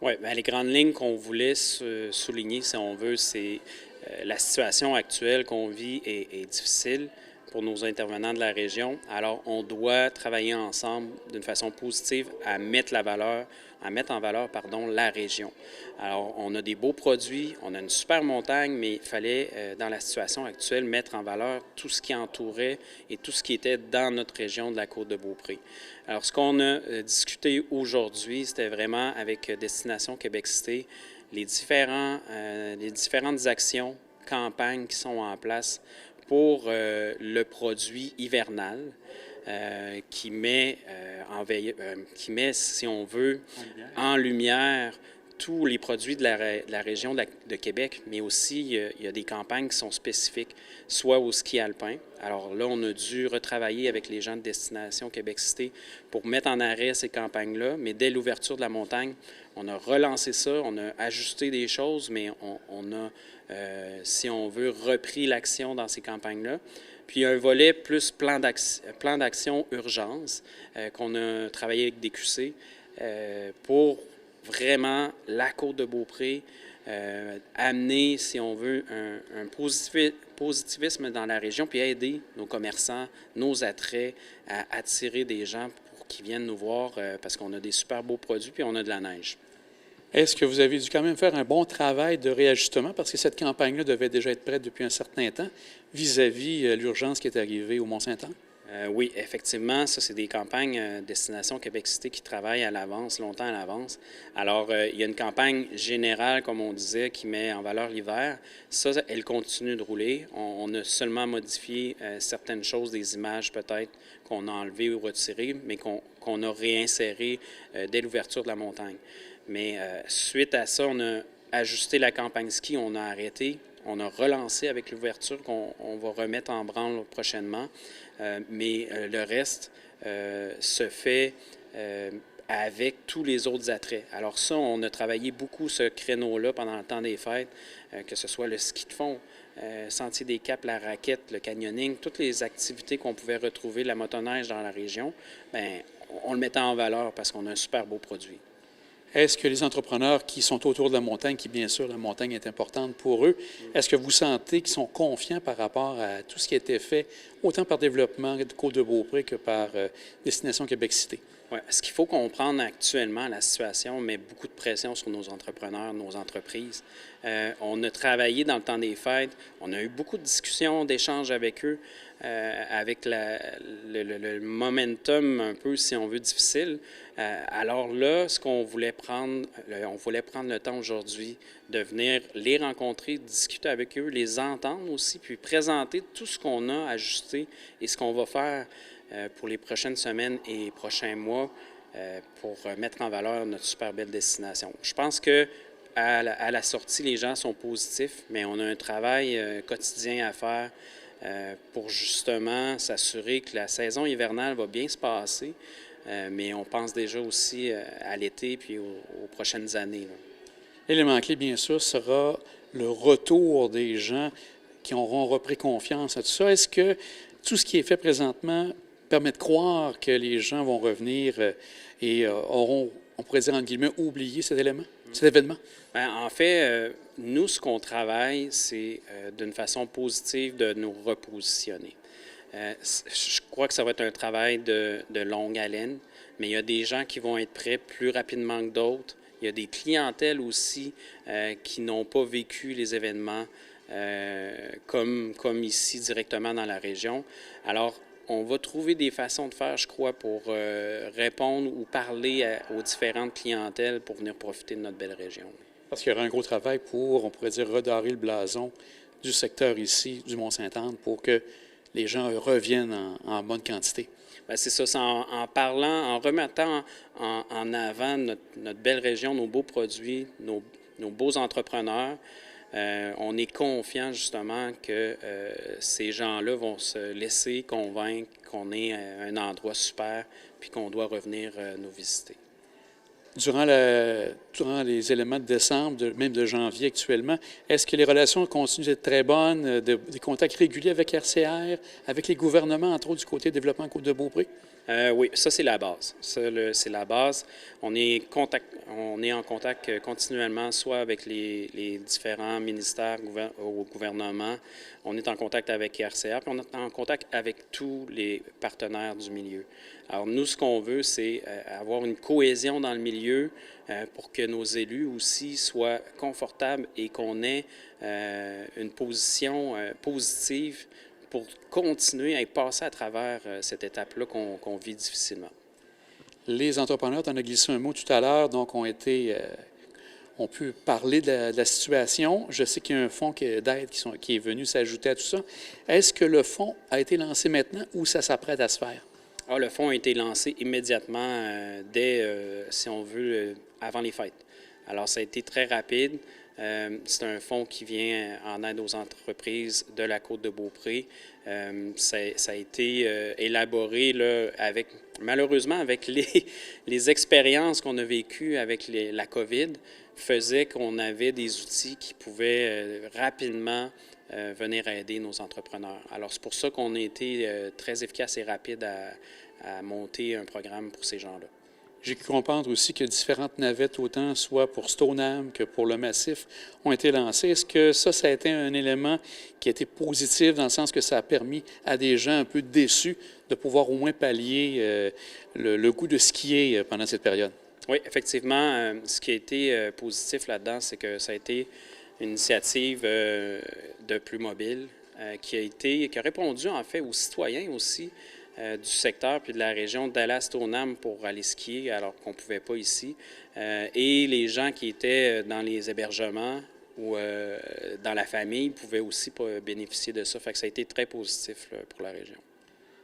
Oui, les grandes lignes qu'on voulait souligner, si on veut, c'est la situation actuelle qu'on vit est difficile pour nos intervenants de la région. Alors, on doit travailler ensemble d'une façon positive à mettre en valeur, pardon, la région. Alors, on a des beaux produits, on a une super montagne, mais il fallait, dans la situation actuelle, mettre en valeur tout ce qui entourait et tout ce qui était dans notre région de la Côte-de-Beaupré. Alors, ce qu'on a discuté aujourd'hui, c'était vraiment avec Destination Québec-Cité, les différentes actions, campagnes qui sont en place pour le produit hivernal qui met, si on veut, en lumière tous les produits de la région de Québec, mais aussi il y a des campagnes qui sont spécifiques, soit au ski alpin. Alors là, on a dû retravailler avec les gens de Destination Québec-Cité pour mettre en arrêt ces campagnes-là, mais dès l'ouverture de la montagne, on a relancé ça, on a ajusté des choses, mais on a, si on veut, repris l'action dans ces campagnes-là. Puis un volet plus plan d'action urgence qu'on a travaillé avec DQC pour vraiment la Côte-de-Beaupré, amener, si on veut, un positivisme dans la région, puis aider nos commerçants, nos attraits à attirer des gens pour qu'ils viennent nous voir parce qu'on a des super beaux produits, puis on a de la neige. Est-ce que vous avez dû quand même faire un bon travail de réajustement parce que cette campagne-là devait déjà être prête depuis un certain temps vis-à-vis l'urgence qui est arrivée au Mont-Saint-Anne? Oui, effectivement, ça, c'est des campagnes Destination Québec-Cité qui travaillent à l'avance, longtemps à l'avance. Alors, il y a une campagne générale, comme on disait, qui met en valeur l'hiver. Ça, elle continue de rouler. On a seulement modifié certaines choses, des images peut-être qu'on a enlevées ou retirées, mais qu'on a réinsérées dès l'ouverture de la montagne. Mais suite à ça, on a ajusté la campagne ski, on a arrêté. On a relancé avec l'ouverture qu'on va remettre en branle prochainement, mais le reste se fait avec tous les autres attraits. Alors ça, on a travaillé beaucoup ce créneau-là pendant le temps des fêtes, que ce soit le ski de fond, Sentier des Caps, la raquette, le canyoning, toutes les activités qu'on pouvait retrouver, la motoneige dans la région, bien, on le mettait en valeur parce qu'on a un super beau produit. Est-ce que les entrepreneurs qui sont autour de la montagne, qui bien sûr la montagne est importante pour eux, est-ce que vous sentez qu'ils sont confiants par rapport à tout ce qui a été fait, autant par développement de Côte-de-Beaupré que par Destination Québec-Cité? Oui, ce qu'il faut comprendre actuellement, la situation met beaucoup de pression sur nos entrepreneurs, nos entreprises. On a travaillé dans le temps des fêtes, on a eu beaucoup de discussions, d'échanges avec eux, avec le momentum un peu, si on veut, difficile. Alors là, ce qu'on voulait prendre, on voulait prendre le temps aujourd'hui de venir les rencontrer, discuter avec eux, les entendre aussi, puis présenter tout ce qu'on a ajusté et ce qu'on va faire pour les prochaines semaines et prochains mois pour mettre en valeur notre super belle destination. Je pense que à la sortie, les gens sont positifs, mais on a un travail quotidien à faire pour justement s'assurer que la saison hivernale va bien se passer, mais on pense déjà aussi à l'été puis aux prochaines années. L'élément clé, bien sûr, sera le retour des gens qui auront repris confiance à tout ça. Est-ce que tout ce qui est fait présentement permet de croire que les gens vont revenir et auront, on pourrait dire, entre guillemets, oublié cet événement? Bien, en fait, nous, ce qu'on travaille, c'est d'une façon positive de nous repositionner. Je crois que ça va être un travail de longue haleine, mais il y a des gens qui vont être prêts plus rapidement que d'autres. Il y a des clientèles aussi qui n'ont pas vécu les événements comme ici directement dans la région. Alors, on va trouver des façons de faire, je crois, pour répondre ou parler aux différentes clientèles pour venir profiter de notre belle région. Parce qu'il y aura un gros travail pour, on pourrait dire, redorer le blason du secteur ici, du Mont-Saint-Anne, pour que les gens reviennent en bonne quantité. Bien, c'est ça, c'est en parlant, en remettant en avant notre belle région, nos beaux produits, nos beaux entrepreneurs. On est confiant justement que ces gens-là vont se laisser convaincre qu'on est un endroit super puis qu'on doit revenir nous visiter. Durant durant les éléments de décembre, même de janvier actuellement. Est-ce que les relations continuent d'être très bonnes, des contacts réguliers avec RCR, avec les gouvernements, entre autres du côté développement Côte-de-Beaupré? Oui, ça, c'est la base. Ça, c'est la base. On est en contact continuellement, soit avec les différents ministères au gouvernement, on est en contact avec RCA, puis on est en contact avec tous les partenaires du milieu. Alors, nous, ce qu'on veut, c'est avoir une cohésion dans le milieu pour que nos élus aussi soient confortables et qu'on ait une position positive pour continuer à passer à travers cette étape-là qu'on vit difficilement. Les entrepreneurs, tu en as glissé un mot tout à l'heure, donc on peut parler de la situation. Je sais qu'il y a un fonds d'aide qui est venu s'ajouter à tout ça. Est-ce que le fonds a été lancé maintenant ou ça s'apprête à se faire? Ah, le fonds a été lancé immédiatement dès, si on veut, avant les fêtes. Alors, ça a été très rapide. C'est un fonds qui vient en aide aux entreprises de la Côte-de-Beaupré. Ça a été élaboré là, malheureusement avec les expériences qu'on a vécues avec la COVID, faisait qu'on avait des outils qui pouvaient rapidement venir aider nos entrepreneurs. Alors, c'est pour ça qu'on a été très efficace et rapide à monter un programme pour ces gens-là. J'ai pu comprendre aussi que différentes navettes, autant soit pour Stoneham que pour le Massif, ont été lancées. Est-ce que ça a été un élément qui a été positif dans le sens que ça a permis à des gens un peu déçus de pouvoir au moins pallier le goût de skier pendant cette période? Oui, effectivement. Ce qui a été positif là-dedans, c'est que ça a été une initiative de Plus Mobile qui a répondu en fait aux citoyens aussi du secteur puis de la région d'aller à Stoneham pour aller skier alors qu'on ne pouvait pas ici. Et les gens qui étaient dans les hébergements ou dans la famille pouvaient aussi bénéficier de ça. Fait que ça a été très positif là, pour la région.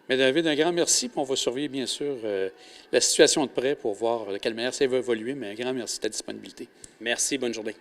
Mais David, un grand merci. Puis on va surveiller bien sûr la situation de près pour voir de quelle manière ça va évoluer. Mais un grand merci de ta disponibilité. Merci, bonne journée.